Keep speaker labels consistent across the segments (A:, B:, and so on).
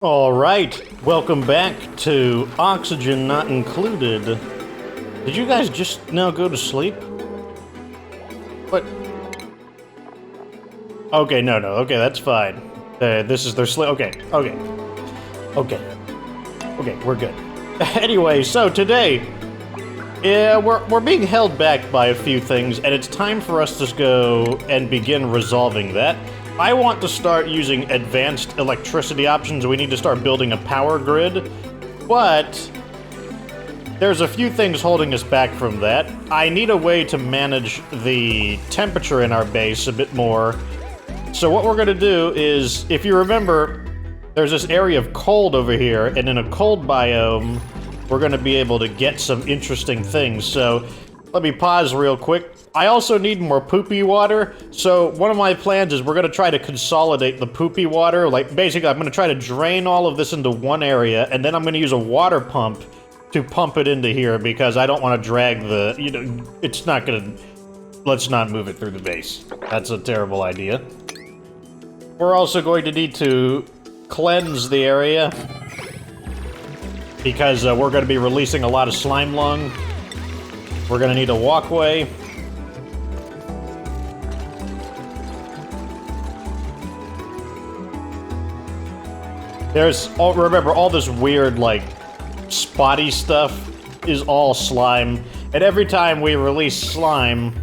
A: All right, welcome back to Oxygen Not Included. Did you guys just now go to sleep? What? Okay, no, okay, that's fine. This is their sleep. Okay, we're good. Anyway, so today, yeah, we're being held back by a few things, and it's time for us to go and begin resolving that. I want to start using advanced electricity options. We need to start building a power grid, but there's a few things holding us back from that. I need a way to manage the temperature in our base a bit more. So what we're going to do is, if you remember, there's this area of cold over here, and in a cold biome, we're going to be able to get some interesting things. So let me pause real quick. I also need more poopy water, so one of my plans is we're going to try to consolidate the poopy water. Like, basically, I'm going to try to drain all of this into one area, and then I'm going to use a water pump to pump it into here, because I don't want to drag the, it's not going to, let's not move it through the base. That's a terrible idea. We're also going to need to cleanse the area, because we're going to be releasing a lot of slime lung. We're going to need a walkway. Remember, all this weird, like, spotty stuff is all slime. And every time we release slime,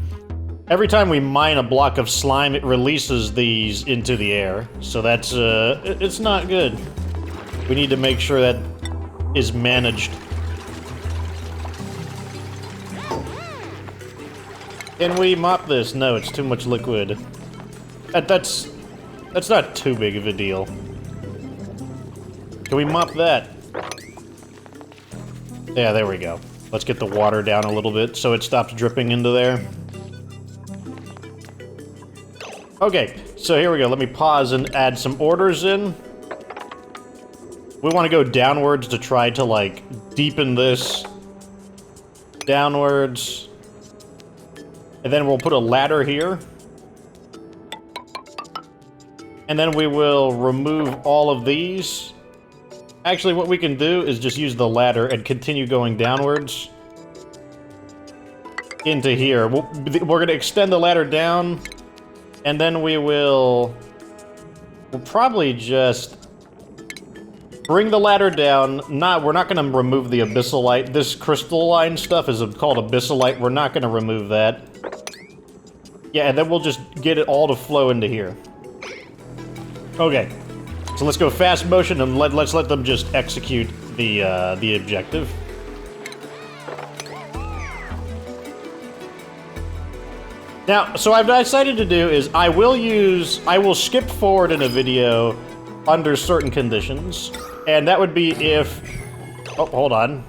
A: every time we mine a block of slime, it releases these into the air. So that's, it's not good. We need to make sure that is managed. Can we mop this? No, it's too much liquid. That's not too big of a deal. Can we mop that? Yeah, there we go. Let's get the water down a little bit so it stops dripping into there. Okay, so here we go. Let me pause and add some orders in. We want to go downwards to try to, like, deepen this. Downwards. And then we'll put a ladder here. And then we will remove all of these. Actually, what we can do is just use the ladder and continue going downwards into here. We're going to extend the ladder down, and then we'll probably just bring the ladder down. We're not going to remove the abyssalite. This crystalline stuff is called abyssalite. We're not going to remove that. Yeah, and then we'll just get it all to flow into here. Okay. So let's go fast motion and let's let them just execute the objective. Now, so what I've decided to do is I will skip forward in a video under certain conditions, and that would be if, oh, hold on.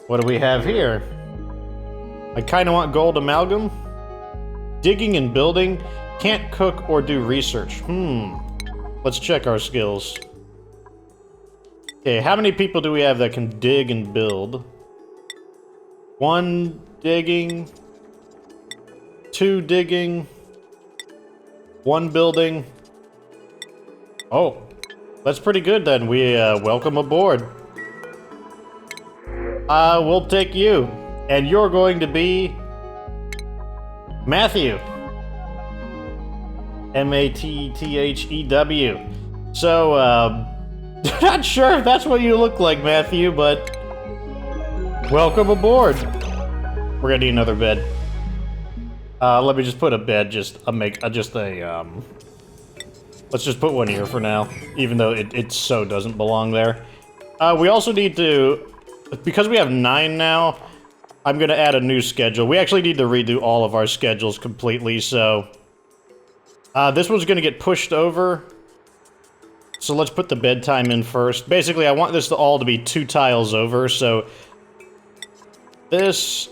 A: What do we have here? I kind of want gold amalgam. Digging and building, can't cook or do research. Let's check our skills. Okay, how many people do we have that can dig and build? 1 digging, 2 digging, 1 building. Oh, that's pretty good then. We welcome aboard. We'll take you, and you're going to be Matthew. M-A-T-T-H-E-W. So, not sure if that's what you look like, Matthew, but welcome aboard. We're gonna need another bed. Let me just put a bed, let's just put one here for now, even though it so doesn't belong there. We also need to, because we have 9 now, I'm gonna add a new schedule. We actually need to redo all of our schedules completely, so this one's gonna get pushed over. So let's put the bedtime in first. Basically, I want this all to be 2 tiles over, so this,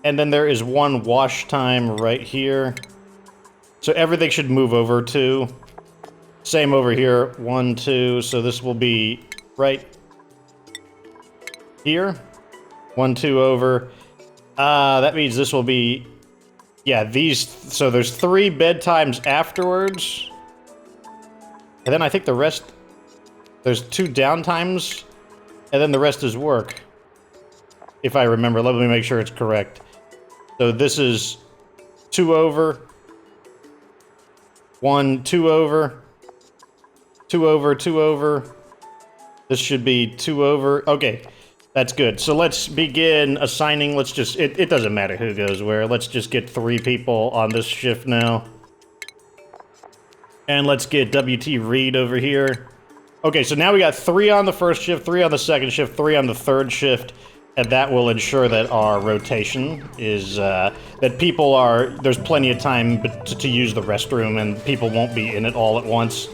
A: and then there is 1 wash time right here. So everything should move over 2. Same over here, 1, 2, so this will be right here. 1, 2 over. That means this will be, yeah, so there's 3 bedtimes afterwards. And then I think the rest... There's 2 downtimes, and then the rest is work. If I remember, let me make sure it's correct. So this is 2 over. 1, 2 over. 2 over, 2 over. This should be 2 over. Okay, that's good. So let's begin assigning. Let's just... It doesn't matter who goes where. Let's just get 3 people on this shift now. And let's get WT Reed over here. Okay, so now we got 3 on the first shift, 3 on the second shift, 3 on the third shift, and that will ensure that our rotation is, that people are, there's plenty of time to use the restroom and people won't be in it all at once.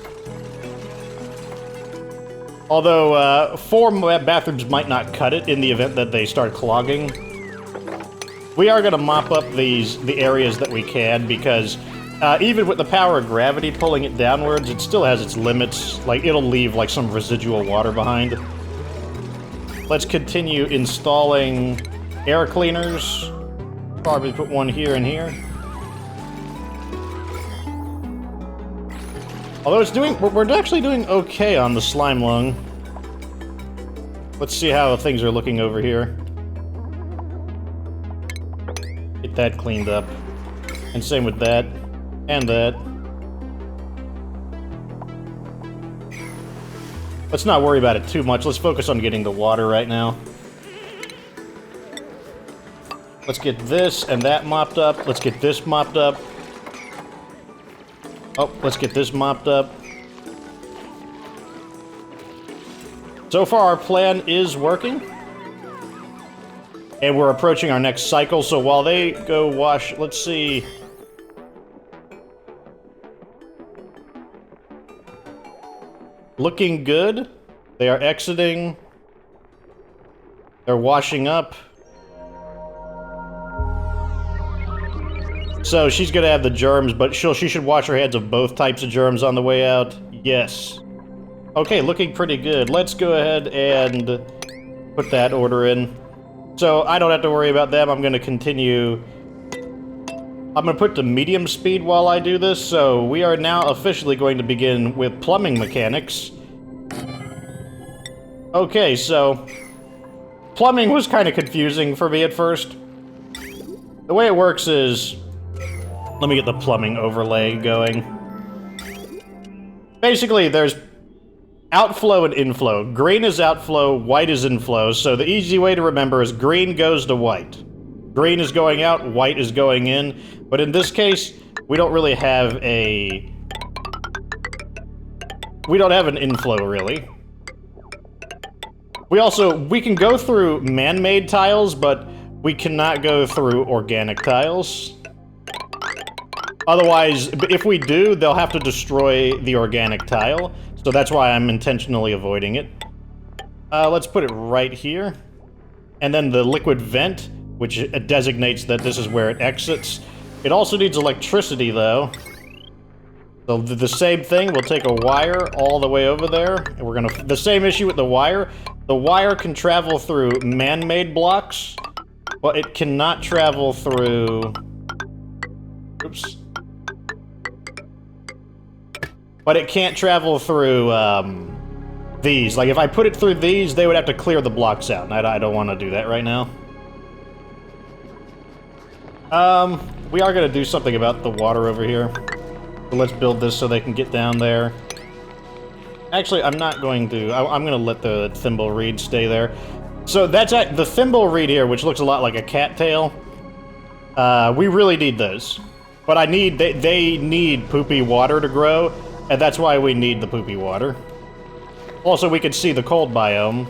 A: Although, 4 bathrooms might not cut it in the event that they start clogging. We are gonna mop up the areas that we can, because even with the power of gravity pulling it downwards, it still has its limits. Like, it'll leave, like, some residual water behind. Let's continue installing air cleaners. Probably put 1 here and here. Although it's doing... We're actually doing okay on the slime lung. Let's see how things are looking over here. Get that cleaned up. And same with that. And that. Let's not worry about it too much. Let's focus on getting the water right now. Let's get this and that mopped up. Let's get this mopped up. Oh, let's get this mopped up. So far, our plan is working. And we're approaching our next cycle, so while they go wash... Let's see... Looking good. They are exiting. They're washing up. So she's gonna have the germs, but she should wash her hands of both types of germs on the way out. Yes. Okay, looking pretty good. Let's go ahead and put that order in. So I don't have to worry about them. I'm gonna continue. I'm gonna put to medium speed while I do this, so we are now officially going to begin with plumbing mechanics. Okay, so plumbing was kind of confusing for me at first. The way it works is... Let me get the plumbing overlay going. Basically, there's outflow and inflow. Green is outflow, white is inflow, so the easy way to remember is green goes to white. Green is going out, white is going in. But in this case, we don't really have a... We don't have an inflow, really. We can go through man-made tiles, but we cannot go through organic tiles. Otherwise, if we do, they'll have to destroy the organic tile. So that's why I'm intentionally avoiding it. Let's put it right here. And then the liquid vent, which designates that this is where it exits. It also needs electricity, though. So the same thing, we'll take a wire all the way over there, and we're gonna... The same issue with the wire. The wire can travel through man-made blocks, but it cannot travel through... Oops. But it can't travel through, these. Like, if I put it through these, they would have to clear the blocks out, and I don't want to do that right now. We are gonna do something about the water over here. So let's build this so they can get down there. Actually, I'm not going to... I'm gonna let the thimble reed stay there. So that's the thimble reed here, which looks a lot like a cattail. We really need those. But they need poopy water to grow, and that's why we need the poopy water. Also, we can see the cold biome.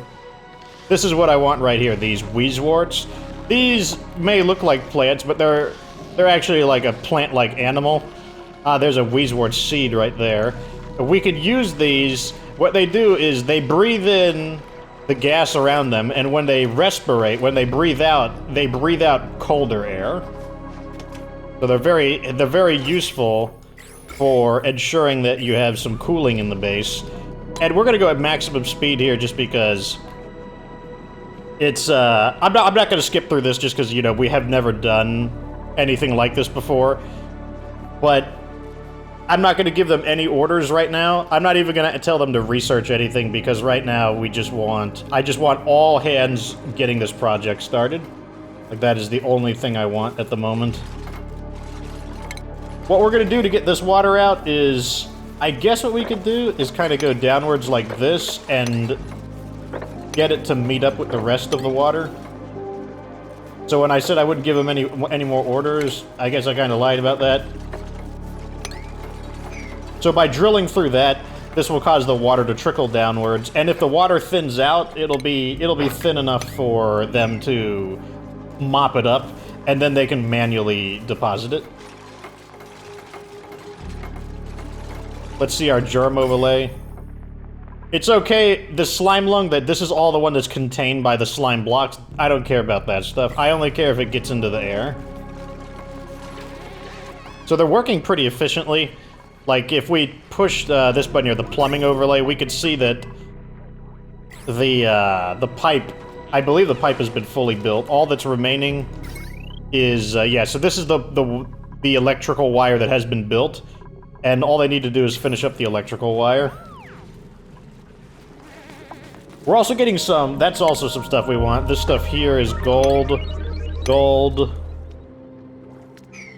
A: This is what I want right here, these wheezeworts. These may look like plants, but they're actually like a plant-like animal. There's a wheezewort seed right there. We could use these. What they do is they breathe in the gas around them, and when they respirate, when they breathe out colder air. So they're very useful for ensuring that you have some cooling in the base. And we're gonna go at maximum speed here just because it's I'm not gonna skip through this just because, you know, we have never done anything like this before. But I'm not going to give them any orders right now. I'm not even going to tell them to research anything because right now I just want all hands getting this project started. Like, that is the only thing I want at the moment. What we're going to do to get this water out is, I guess what we could do is kind of go downwards like this and get it to meet up with the rest of the water. So when I said I wouldn't give them any more orders, I guess I kind of lied about that. So by drilling through that, this will cause the water to trickle downwards, and if the water thins out, it'll be thin enough for them to mop it up, and then they can manually deposit it. Let's see our germ overlay. It's okay, the slime lung, this is all the one that's contained by the slime blocks. I don't care about that stuff. I only care if it gets into the air. So they're working pretty efficiently. Like, if we push this button here, the plumbing overlay, we could see that the pipe, I believe the pipe has been fully built. All that's remaining is, yeah, so this is the electrical wire that has been built, and all they need to do is finish up the electrical wire. We're also getting some, that's also some stuff we want. This stuff here is gold.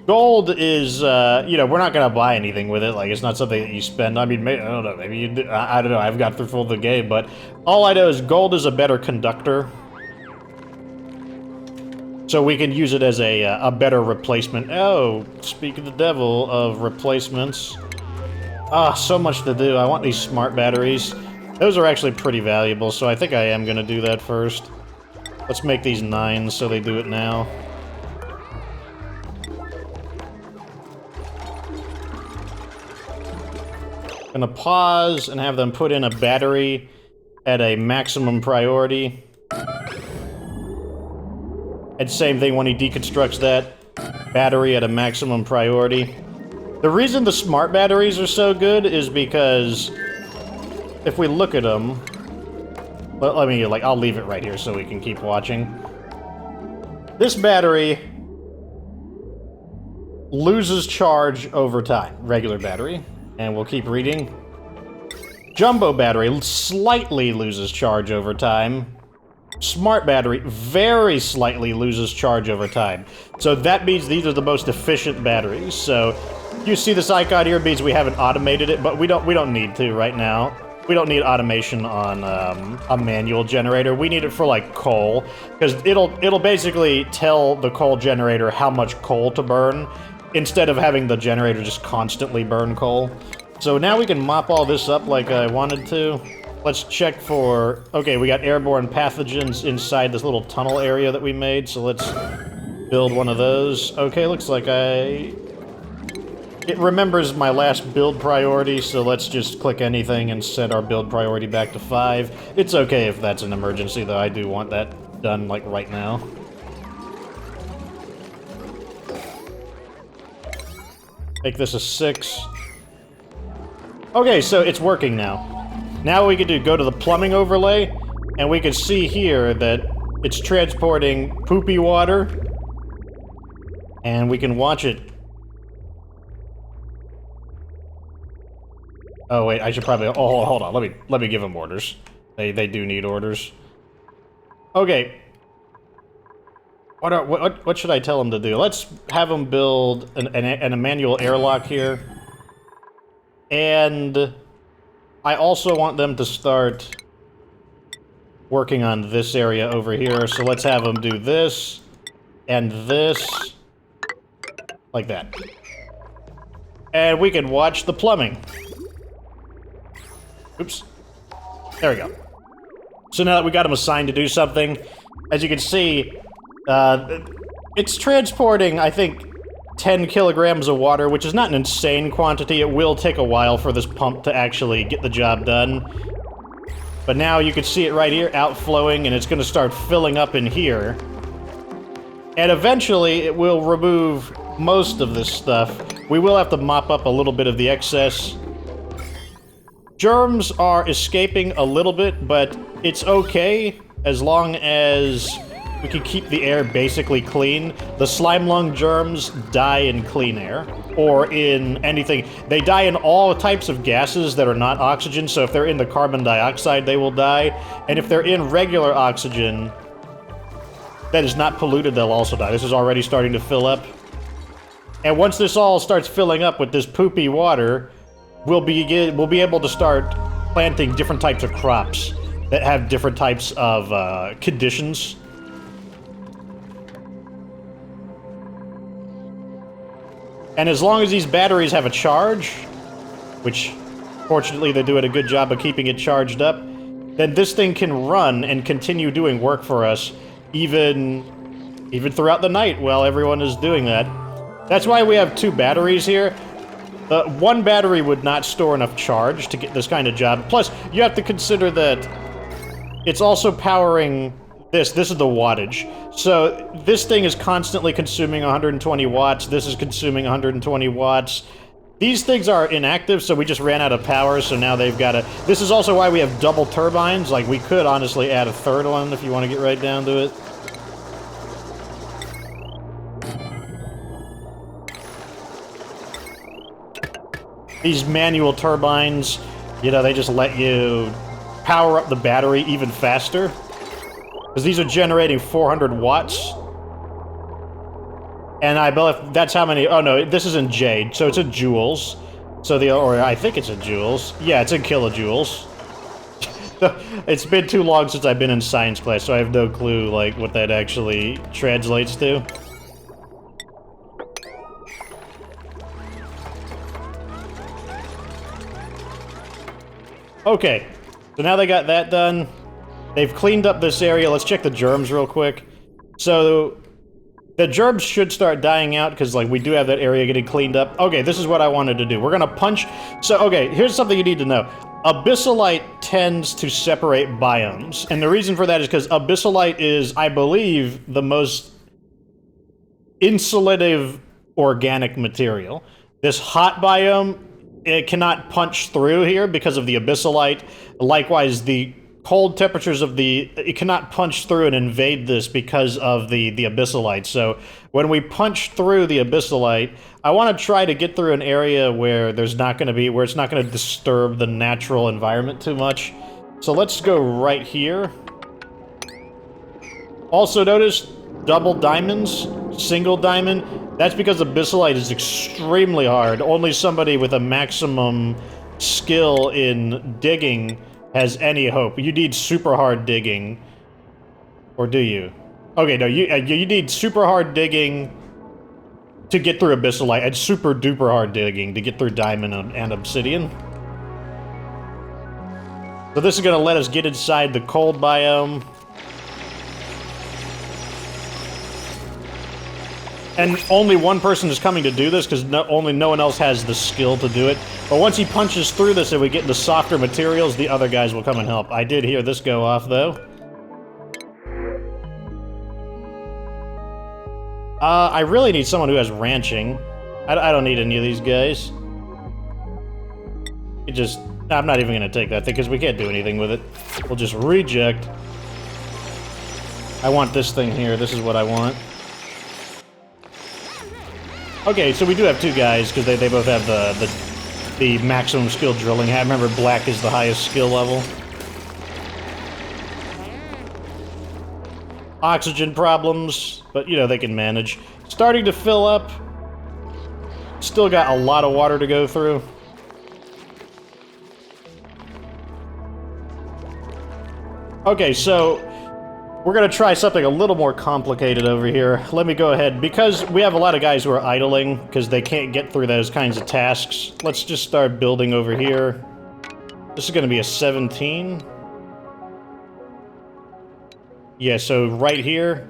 A: Gold is, you know, we're not gonna buy anything with it. Like, it's not something that you spend. I mean, maybe, I don't know, maybe you do. I don't know, I've got through full the game, but all I know is gold is a better conductor. So we can use it as a better replacement. Oh, speak of the devil of replacements. Ah, so much to do. I want these smart batteries. Those are actually pretty valuable, so I think I am gonna do that first. Let's make these 9 so they do it now. Gonna pause and have them put in a battery at a maximum priority. And same thing when he deconstructs that. Battery at a maximum priority. The reason the smart batteries are so good is because if we look at them... Let me, like, I'll leave it right here so we can keep watching. This battery loses charge over time. Regular battery. And we'll keep reading. Jumbo battery slightly loses charge over time. Smart battery very slightly loses charge over time. So that means these are the most efficient batteries. So you see this icon here, it means we haven't automated it, but we don't need to right now. We don't need automation on a manual generator. We need it for, like, coal, because it'll basically tell the coal generator how much coal to burn, instead of having the generator just constantly burn coal. So now we can mop all this up like I wanted to. Let's check for... Okay, we got airborne pathogens inside this little tunnel area that we made, so let's build one of those. Okay, looks like it remembers my last build priority, so let's just click anything and set our build priority back to 5. It's okay if that's an emergency, though. I do want that done, like, right now. Make this a 6. Okay, so it's working now. Now what we can do, go to the plumbing overlay, and we can see here that it's transporting poopy water, and we can watch it. Oh wait, I should probably, oh, hold on, let me give them orders. They do need orders. Okay. What should I tell them to do? Let's have them build a manual airlock here. And I also want them to start working on this area over here. So let's have them do this and this, like that. And we can watch the plumbing. Oops. There we go. So now that we got them assigned to do something, as you can see, it's transporting, I think, 10 kilograms of water, which is not an insane quantity. It will take a while for this pump to actually get the job done. But now you can see it right here, outflowing, and it's going to start filling up in here. And eventually, it will remove most of this stuff. We will have to mop up a little bit of the excess. Germs are escaping a little bit, but it's okay as long as we can keep the air basically clean. The slime lung germs die in clean air, or in anything. They die in all types of gases that are not oxygen, so if they're in the carbon dioxide, they will die. And if they're in regular oxygen that is not polluted, they'll also die. This is already starting to fill up. And once this all starts filling up with this poopy water, we'll be able to start planting different types of crops that have different types of conditions. And as long as these batteries have a charge, which fortunately they do a good job of keeping it charged up, then this thing can run and continue doing work for us even throughout the night while everyone is doing that. That's why we have 2 batteries here. One battery would not store enough charge to get this kind of job. Plus, you have to consider that it's also powering this. This is the wattage. So this thing is constantly consuming 120 watts. This is consuming 120 watts. These things are inactive, so we just ran out of power, so now they've got to... This is also why we have double turbines. Like, we could honestly add a 3rd one if you want to get right down to it. These manual turbines, you know, they just let you power up the battery even faster. Because these are generating 400 watts. And I believe that's how many... Oh, no, this is in J, so it's in joules. So or I think it's in joules. Yeah, it's in kilojoules. It's been too long since I've been in science class, so I have no clue, like, what that actually translates to. Okay, so now they got that done. They've cleaned up this area. Let's check the germs real quick. So, the germs should start dying out, because, like, we do have that area getting cleaned up. Okay, this is what I wanted to do. We're gonna punch... So, okay, here's something you need to know. Abyssalite tends to separate biomes, and the reason for that is because abyssalite is, I believe, the most insulative organic material. This hot biome, it cannot punch through here because of the abyssalite. Likewise, the cold temperatures of it cannot punch through and invade this because of the abyssalite. So when we punch through the abyssalite, I want to try to get through an area where it's not going to disturb the natural environment too much. So let's go right here. Also notice double diamonds, single diamond. That's because abyssalite is extremely hard. Only somebody with a maximum skill in digging has any hope. You need super hard digging. Or do you? Okay, no, you need super hard digging to get through abyssalite, and super duper hard digging to get through diamond and obsidian. So this is going to let us get inside the cold biome. And only one person is coming to do this, because no one else has the skill to do it. But once he punches through this and we get into softer materials, the other guys will come and help. I did hear this go off, though. I really need someone who has ranching. I don't need any of these guys. I'm not even going to take that thing, because we can't do anything with it. We'll just reject. I want this thing here. This is what I want. Okay, so we do have 2 guys, because they both have the maximum skill drilling. I remember black is the highest skill level. Oxygen problems, but, you know, they can manage. Starting to fill up. Still got a lot of water to go through. Okay, so we're going to try something a little more complicated over here. Let me go ahead. Because we have a lot of guys who are idling, because they can't get through those kinds of tasks, let's just start building over here. This is going to be a 17. Yeah, so right here.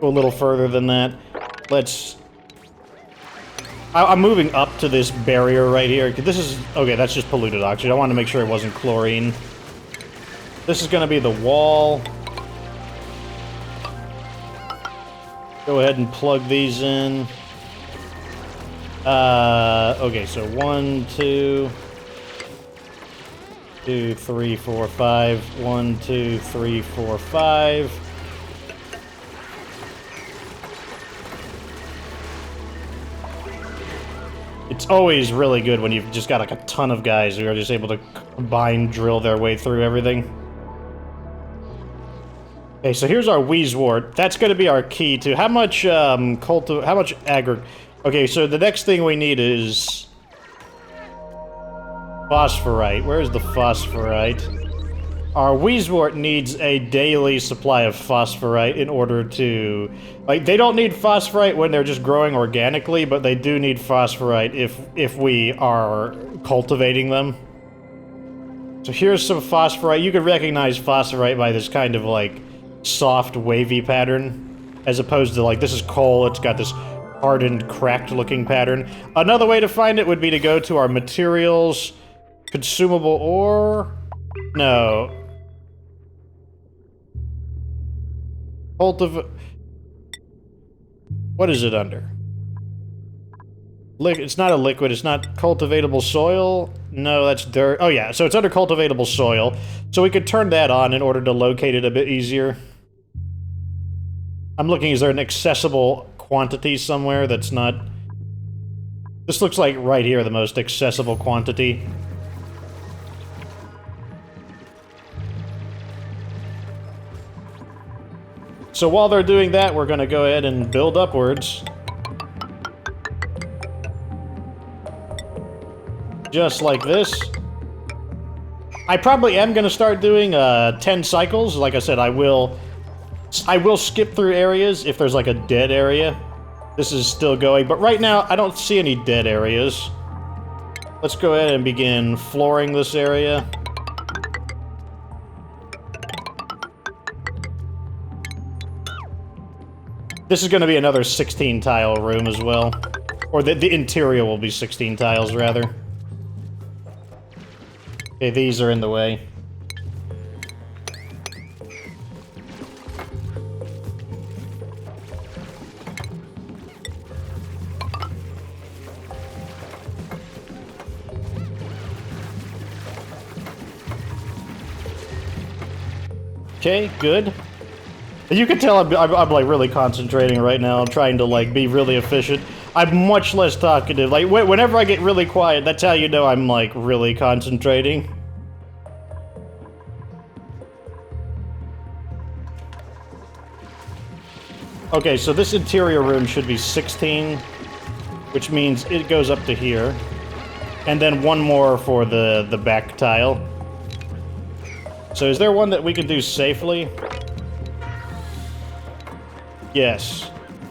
A: Go a little further than that. I'm moving up to this barrier right here. This is... Okay, that's just polluted oxygen. I wanted to make sure it wasn't chlorine. This is going to be the wall. Go ahead and plug these in. Okay, so 1, 2, 2, 3, 4, 5. 1, 2, 3, 4, 5. It's always really good when you've just got like a ton of guys who are just able to combine, drill their way through everything. Okay, so here's our Wheezewort. That's going to be our key to how much Okay, so the next thing we need is phosphorite. Where's the phosphorite? Our Wheezewort needs a daily supply of phosphorite in order to... Like, they don't need phosphorite when they're just growing organically, but they do need phosphorite if we are cultivating them. So here's some phosphorite. You can recognize phosphorite by this kind of, like, soft, wavy pattern, as opposed to, like, this is coal, it's got this hardened, cracked-looking pattern. Another way to find it would be to go to our materials, consumable ore... No. What is it under? It's not a liquid, it's not cultivatable soil? No, that's dirt. Oh yeah, so it's under cultivatable soil. So we could turn that on in order to locate it a bit easier. I'm looking, is there an accessible quantity somewhere that's not... This looks like right here, the most accessible quantity. So while they're doing that, we're gonna go ahead and build upwards. Just like this. I probably am gonna start doing 10 cycles. Like I said, I will skip through areas if there's like a dead area. This is still going, but right now I don't see any dead areas. Let's go ahead and begin flooring this area. This is going to be another 16 tile room as well. Or the interior will be 16 tiles, rather. Okay, these are in the way. Okay, good. You can tell I'm like really concentrating right now. I'm trying to like be really efficient. I'm much less talkative. Like whenever I get really quiet, that's how you know I'm like really concentrating. Okay, so this interior room should be 16, which means it goes up to here. And then one more for the back tile. So is there one that we can do safely? Yes.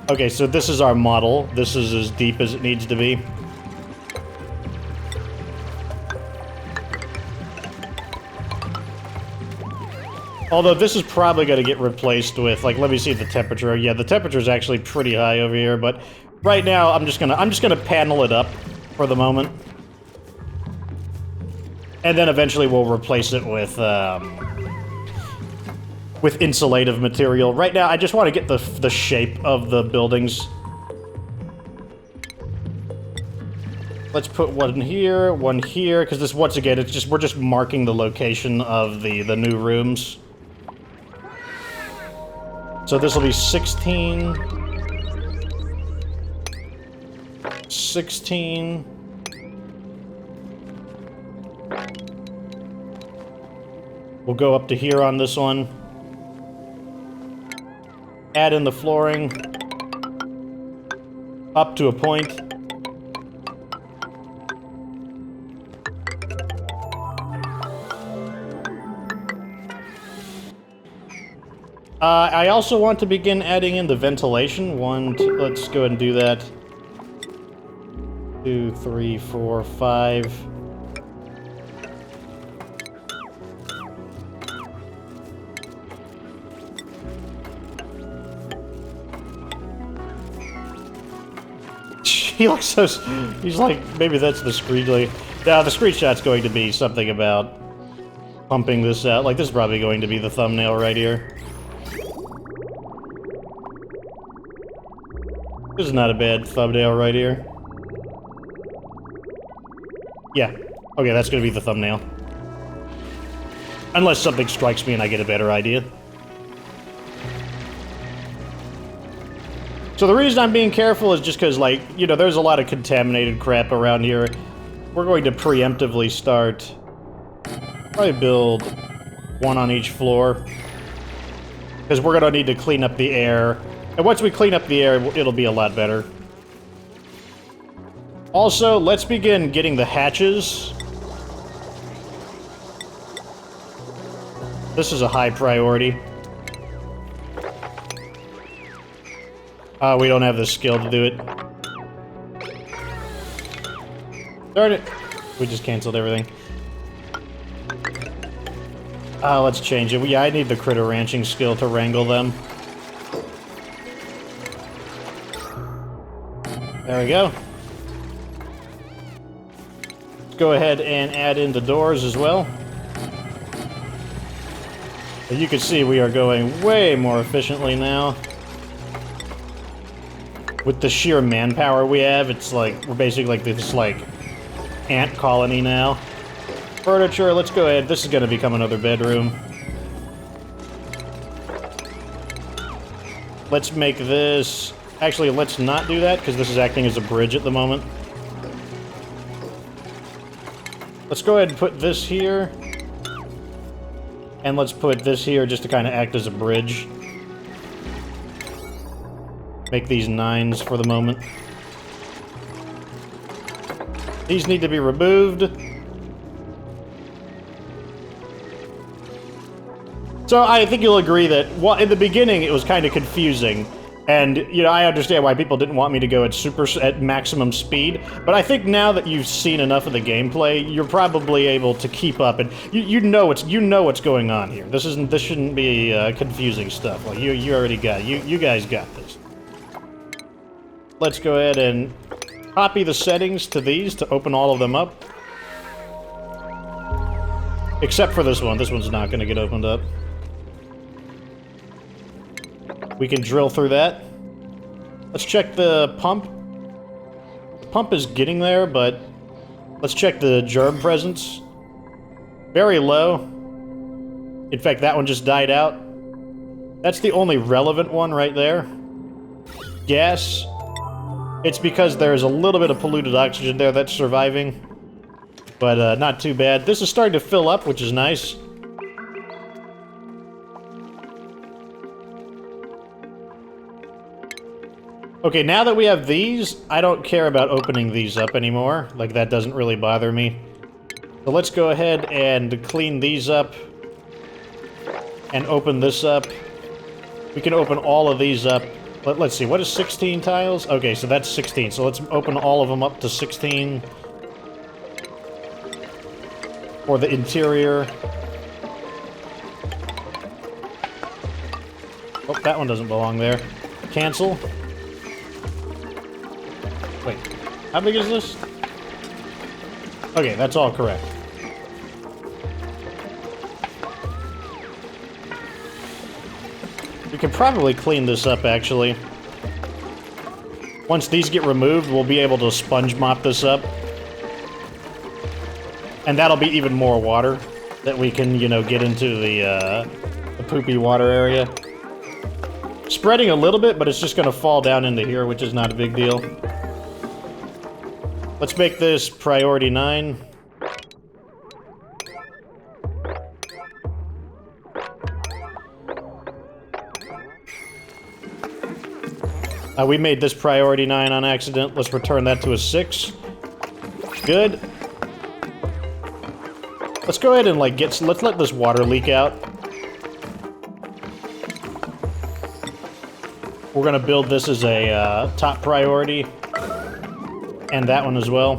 A: Okay, so this is our model. This is as deep as it needs to be. Although this is probably going to get replaced with, like, let me see the temperature. Yeah, the temperature is actually pretty high over here, but right now I'm just gonna panel it up for the moment. And then eventually we'll replace it with insulative material. Right now, I just want to get the shape of the buildings. Let's put one here, because this, once again, it's just, we're just marking the location of the new rooms. So this will be 16. 16. We'll go up to here on this one. Add in the flooring. Up to a point. I also want to begin adding in the ventilation. Let's go ahead and do that. 2, 3, 4, 5. He looks so... He's like, maybe that's the screen. Now, the screenshot's going to be something about pumping this out. Like, this is probably going to be the thumbnail right here. This is not a bad thumbnail right here. Yeah. Okay, that's gonna be the thumbnail. Unless something strikes me and I get a better idea. So the reason I'm being careful is just because, like, you know, there's a lot of contaminated crap around here. We're going to preemptively start... probably build one on each floor. Because we're going to need to clean up the air. And once we clean up the air, it'll be a lot better. Also, let's begin getting the hatches. This is a high priority. We don't have the skill to do it. Darn it! We just canceled everything. Let's change it. Yeah, I need the critter ranching skill to wrangle them. There we go. Let's go ahead and add in the doors as well. As you can see, we are going way more efficiently now. With the sheer manpower we have, it's like, we're basically like this, like, ant colony now. Furniture, let's go ahead. This is gonna become another bedroom. Let's make this... Actually, let's not do that, because this is acting as a bridge at the moment. Let's go ahead and put this here. And let's put this here just to kind of act as a bridge. Make these 9s for the moment. These need to be removed. So I think you'll agree that, well, in the beginning it was kind of confusing. And, you know, I understand why people didn't want me to go at maximum speed, but I think now that you've seen enough of the gameplay, you're probably able to keep up, and you know what's going on here. This shouldn't be confusing stuff. Like you already got it. You guys got this. Let's go ahead and copy the settings to these to open all of them up. Except for this one. This one's not going to get opened up. We can drill through that. Let's check the pump. The pump is getting there, but let's check the germ presence. Very low. In fact, that one just died out. That's the only relevant one right there. Gas. It's because there's a little bit of polluted oxygen there that's surviving. But not too bad. This is starting to fill up, which is nice. Okay, now that we have these, I don't care about opening these up anymore. Like, that doesn't really bother me. So let's go ahead and clean these up. And open this up. We can open all of these up. Let's see, what is 16 tiles? Okay, so that's 16. So let's open all of them up to 16. For the interior. Oh, that one doesn't belong there. Cancel. Wait, how big is this? Okay, that's all correct. We can probably clean this up, actually. Once these get removed, we'll be able to sponge mop this up. And that'll be even more water that we can, you know, get into the poopy water area. Spreading a little bit, but it's just going to fall down into here, which is not a big deal. Let's make this priority 9. We made this priority 9 on accident. Let's return that to a 6. Good. Let's go ahead and, like, let's let this water leak out. We're gonna build this as a top priority. And that one as well.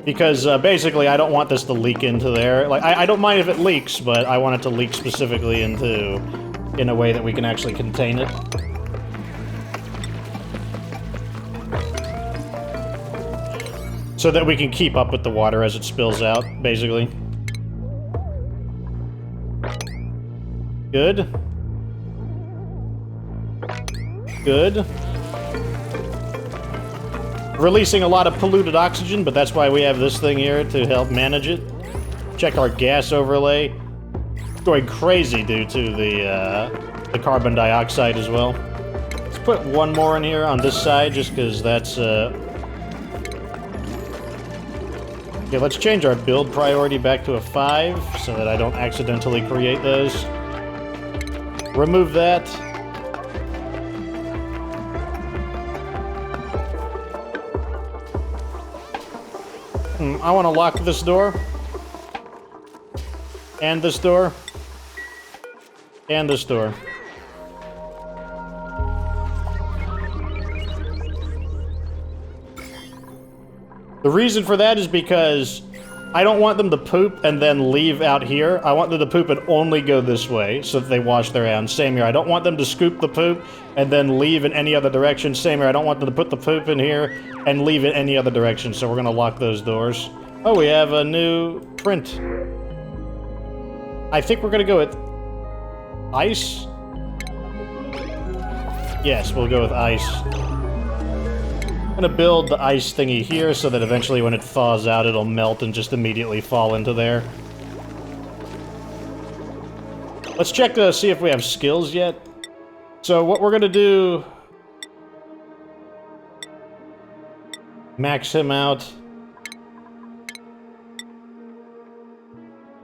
A: Because, basically, I don't want this to leak into there. Like, I don't mind if it leaks, but I want it to leak specifically in a way that we can actually contain it. So that we can keep up with the water as it spills out, basically. Good. Good. releasing a lot of polluted oxygen, but that's why we have this thing here to help manage it. Check our gas overlay. It's going crazy due to the carbon dioxide as well. Let's put one more in here on this side, just because that's... Okay, let's change our build priority back to a 5, so that I don't accidentally create those. Remove that. I want to lock this door. And this door. And this door. The reason for that is because I don't want them to poop and then leave out here. I want them to poop and only go this way so that they wash their hands. Same here. I don't want them to scoop the poop and then leave in any other direction. Same here. I don't want them to put the poop in here and leave in any other direction. So we're going to lock those doors. Oh, we have a new print. I think we're going to go with ice. Yes, we'll go with ice. I'm gonna build the ice thingy here so that eventually when it thaws out, it'll melt and just immediately fall into there. Let's check to see if we have skills yet. So what we're gonna do... Max him out.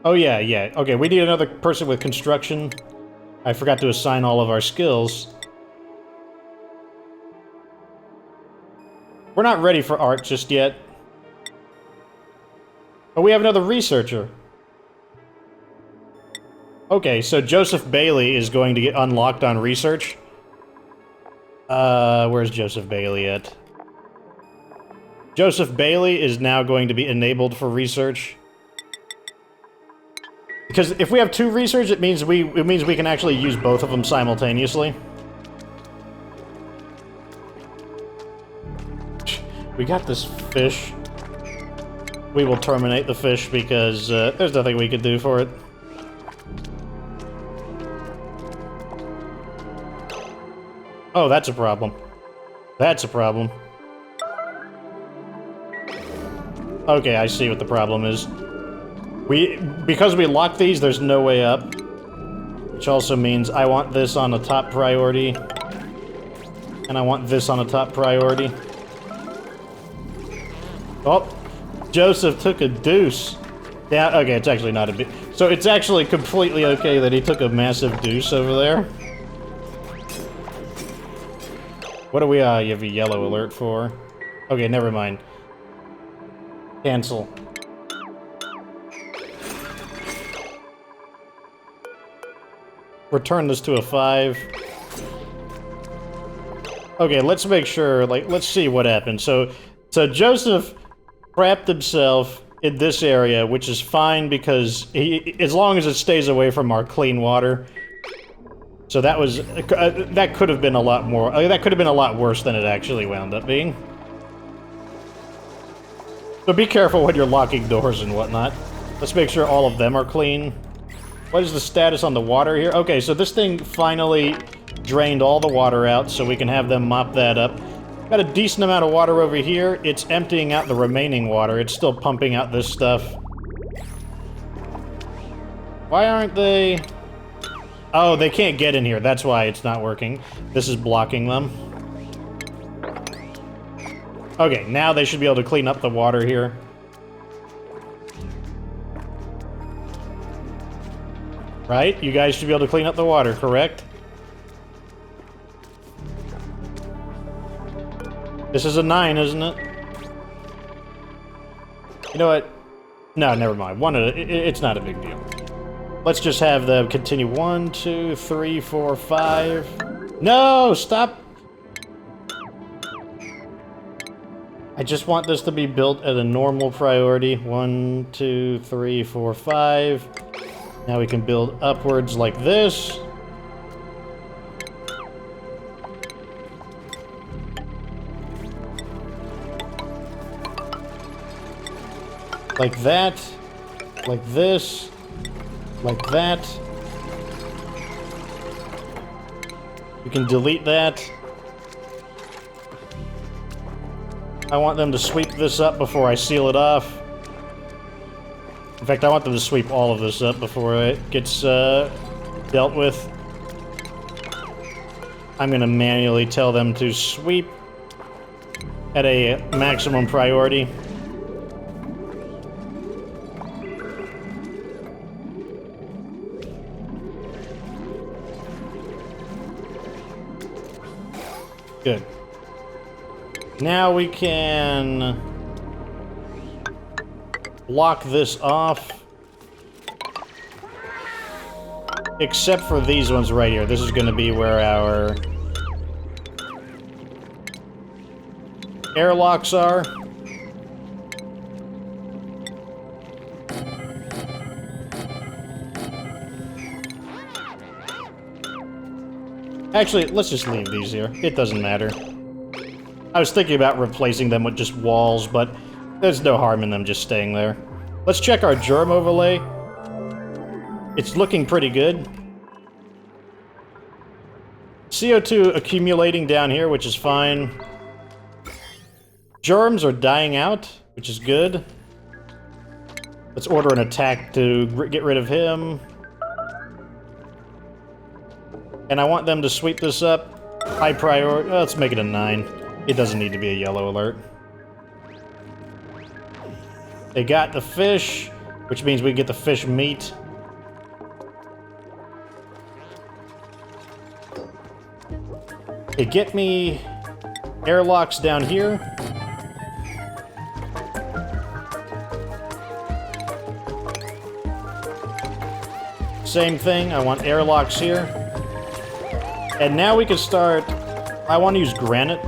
A: Oh yeah. Okay, we need another person with construction. I forgot to assign all of our skills. We're not ready for art just yet. But we have another researcher. Okay, so Joseph Bailey is going to get unlocked on research. Where's Joseph Bailey at? Joseph Bailey is now going to be enabled for research. Because if we have 2 research, it means we can actually use both of them simultaneously. We got this fish. We will terminate the fish because there's nothing we can do for it. Oh, that's a problem. That's a problem. Okay, I see what the problem is. Because we locked these, there's no way up. Which also means I want this on a top priority. And I want this on a top priority. Oh, Joseph took a deuce. Yeah, okay, it's actually not a big... So it's actually completely okay that he took a massive deuce over there. What do we, you have a yellow alert for? Okay, never mind. Cancel. Return this to a 5. Okay, let's make sure, like, let's see what happened. So Joseph trapped himself in this area, which is fine because as long as it stays away from our clean water. So that was, that could have been a lot more, that could have been a lot worse than it actually wound up being. So be careful when you're locking doors and whatnot. Let's make sure all of them are clean. What is the status on the water here? Okay, so this thing finally drained all the water out, so we can have them mop that up. Got a decent amount of water over here. It's emptying out the remaining water. It's still pumping out this stuff. Why aren't they... Oh, they can't get in here. That's why it's not working. This is blocking them. Okay, now they should be able to clean up the water here. Right? You guys should be able to clean up the water, correct? This is a 9, isn't it? You know what? No, never mind. It's not a big deal. Let's just have them continue. 1, 2, 3, 4, 5. No! Stop! I just want this to be built at a normal priority. 1, 2, 3, 4, 5. Now we can build upwards like this. Like that. Like this. Like that. You can delete that. I want them to sweep this up before I seal it off. In fact, I want them to sweep all of this up before it gets dealt with. I'm gonna manually tell them to sweep at a maximum priority. Good. Now we can block this off. Except for these ones right here. This is going to be where our airlocks are. Actually, let's just leave these here. It doesn't matter. I was thinking about replacing them with just walls, but there's no harm in them just staying there. Let's check our germ overlay. It's looking pretty good. CO2 accumulating down here, which is fine. Germs are dying out, which is good. Let's order an attack to get rid of him. And I want them to sweep this up. High priority. Let's make it a 9. It doesn't need to be a yellow alert. They got the fish, which means we get the fish meat. Okay, get me airlocks down here. Same thing, I want airlocks here. And now we can start... I want to use granite.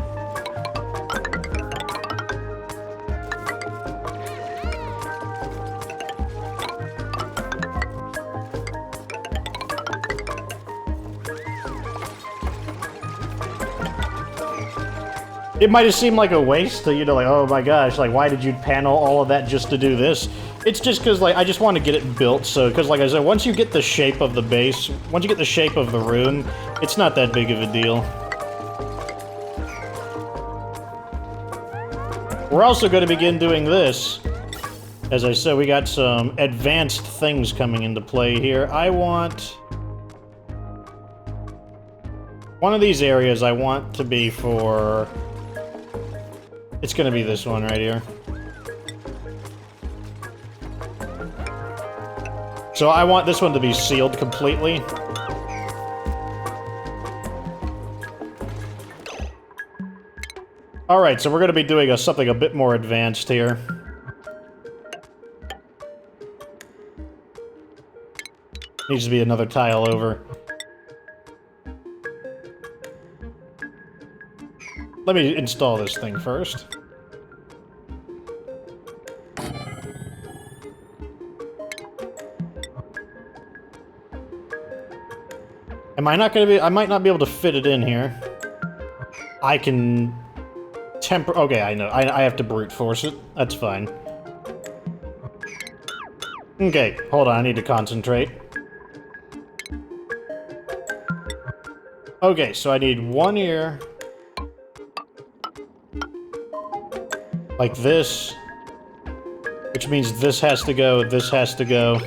A: It might have seemed like a waste to, you know, like, oh my gosh, like, why did you panel all of that just to do this? It's just because, like, I just want to get it built, so, because, like I said, once you get the shape of the base, once you get the shape of the room, it's not that big of a deal. We're also going to begin doing this. As I said, we got some advanced things coming into play here. I want... one of these areas I want to be for... it's going to be this one right here. So I want this one to be sealed completely. Alright, so we're going to be doing something a bit more advanced here. Needs to be another tile over. Let me install this thing first. Am I not gonna be... I might not be able to fit it in here. I can... okay, I know. I have to brute force it. That's fine. Okay, hold on. I need to concentrate. Okay, so I need one ear. Like this. Which means this has to go, this has to go.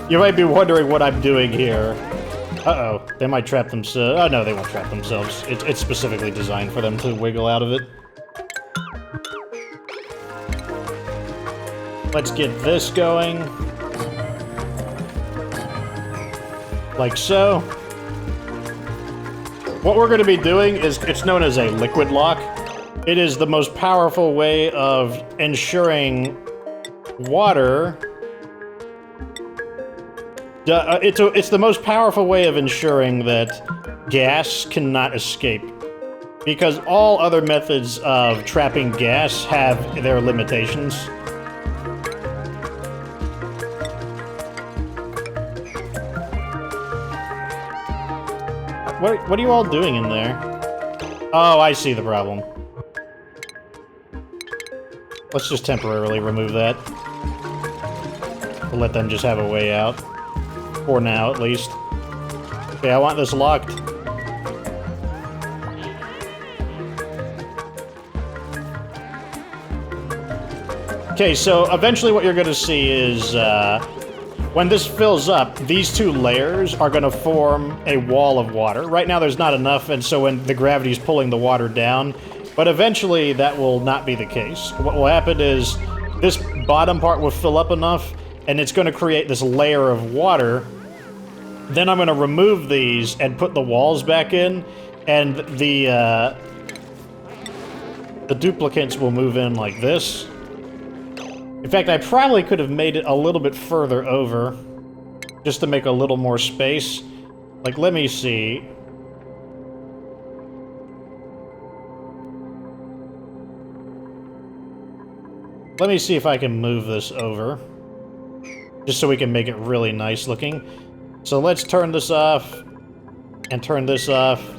A: You might be wondering what I'm doing here. Uh-oh. They might trap themselves. Oh, no, they won't trap themselves. It's specifically designed for them to wiggle out of it. Let's get this going. Like so. What we're going to be doing is, it's known as a liquid lock. It is the most powerful way of ensuring water... it's the most powerful way of ensuring that gas cannot escape. Because all other methods of trapping gas have their limitations. What are you all doing in there? Oh, I see the problem. Let's just temporarily remove that. We'll let them just have a way out. For now, at least. Okay, I want this locked. Okay, so eventually what you're going to see is when this fills up, these two layers are going to form a wall of water. Right now there's not enough, and so when the gravity is pulling the water down, but eventually that will not be the case. What will happen is this bottom part will fill up enough, and it's going to create this layer of water. Then I'm going to remove these and put the walls back in, and the duplicants will move in like this. In fact, I probably could have made it a little bit further over, just to make a little more space. Like, let me see. Let me see if I can move this over, just so we can make it really nice looking. So let's turn this off, and turn this off.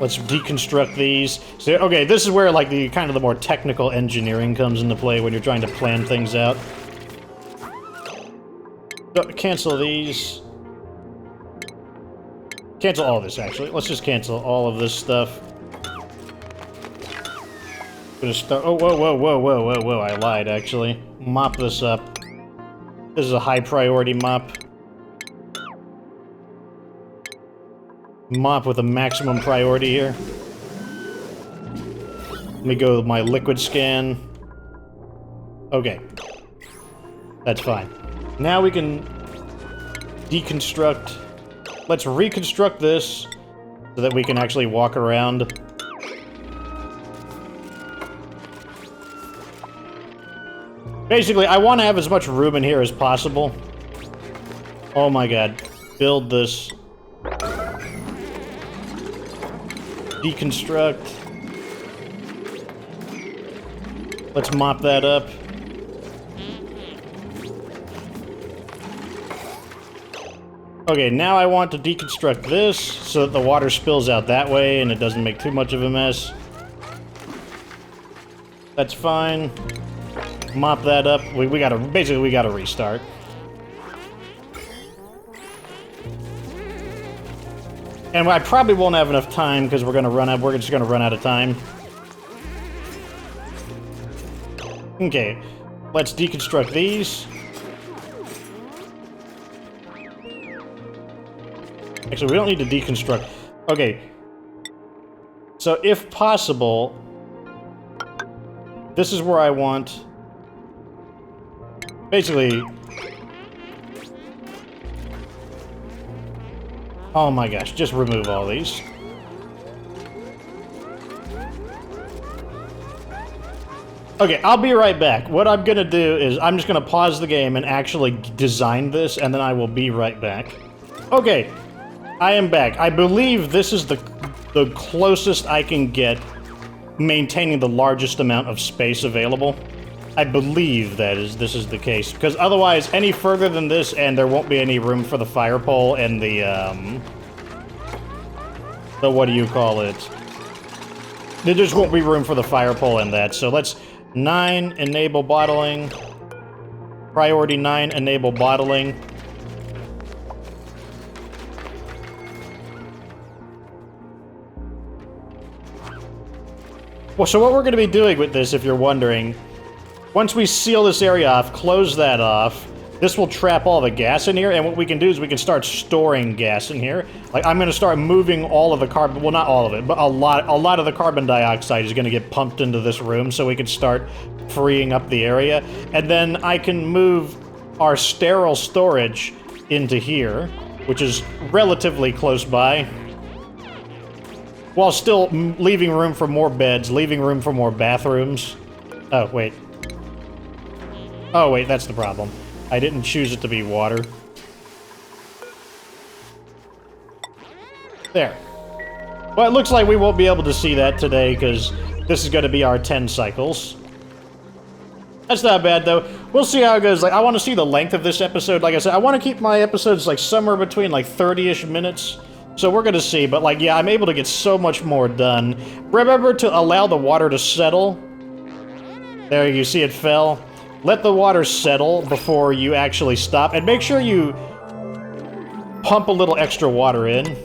A: Let's deconstruct these. So, okay, this is where, like, the kind of the more technical engineering comes into play when you're trying to plan things out. So, cancel these. Cancel all this, actually. Let's just cancel all of this stuff. I'm gonna start. Oh, whoa, whoa, whoa, whoa, whoa, whoa! I lied, actually. Mop this up. This is a high priority mop. Mop with a maximum priority here. Let me go with my liquid scan. Okay. That's fine. Now we can deconstruct. Let's reconstruct this so that we can actually walk around. Basically, I want to have as much room in here as possible. Oh my god. Build this. Deconstruct. Let's mop that up. Okay, now I want to deconstruct this so that the water spills out that way and it doesn't make too much of a mess. That's fine. Mop that up. We gotta, basically we gotta restart. And I probably won't have enough time because we're just gonna run out of time. Okay, let's deconstruct these. Actually, we don't need to deconstruct. Okay. So, if possible, this is where I want... Basically... Oh my gosh, just remove all these. Okay, I'll be right back. What I'm gonna do is I'm just gonna pause the game and actually design this, and then I will be right back. Okay, I am back. I believe this is the closest I can get maintaining the largest amount of space available. I believe this is the case, because otherwise, any further than this, and there won't be any room for the fire pole and the what do you call it? There just won't be room for the fire pole and that. So let's 9 enable bottling. Priority 9 enable bottling. Well, so what we're going to be doing with this, if you're wondering, once we seal this area off, close that off, this will trap all the gas in here, and what we can do is we can start storing gas in here. Like, I'm going to start moving all of the carbon, well, not all of it, but a lot of the carbon dioxide is going to get pumped into this room, so we can start freeing up the area. And then I can move our sterile storage into here, which is relatively close by, while still leaving room for more beds, leaving room for more bathrooms. Oh, wait. Oh, wait, that's the problem. I didn't choose it to be water. There. Well, it looks like we won't be able to see that today, because this is going to be our 10 cycles. That's not bad, though. We'll see how it goes. Like, I want to see the length of this episode. Like I said, I want to keep my episodes, like, somewhere between, like, 30-ish minutes. So we're going to see. But, like, yeah, I'm able to get so much more done. Remember to allow the water to settle. There, you see it fell. Let the water settle before you actually stop. And make sure you pump a little extra water in.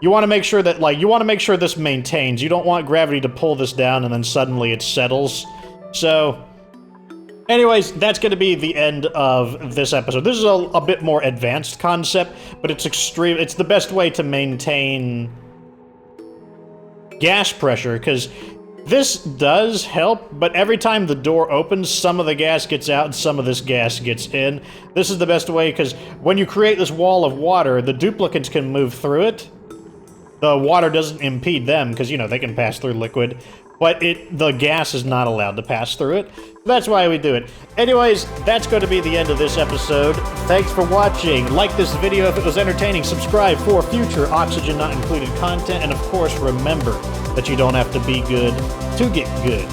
A: You want to make sure that, like, you want to make sure this maintains. You don't want gravity to pull this down and then suddenly it settles. So, anyways, that's going to be the end of this episode. This is a bit more advanced concept, but it's it's the best way to maintain gas pressure, because this does help, but every time the door opens, some of the gas gets out and some of this gas gets in. This is the best way, because when you create this wall of water, the duplicates can move through it. The water doesn't impede them, because, you know, they can pass through liquid, but the gas is not allowed to pass through it. That's why we do it. Anyways, that's going to be the end of this episode. Thanks for watching. Like this video if it was entertaining. Subscribe for future Oxygen Not Included content. And of course, remember that you don't have to be good to get good.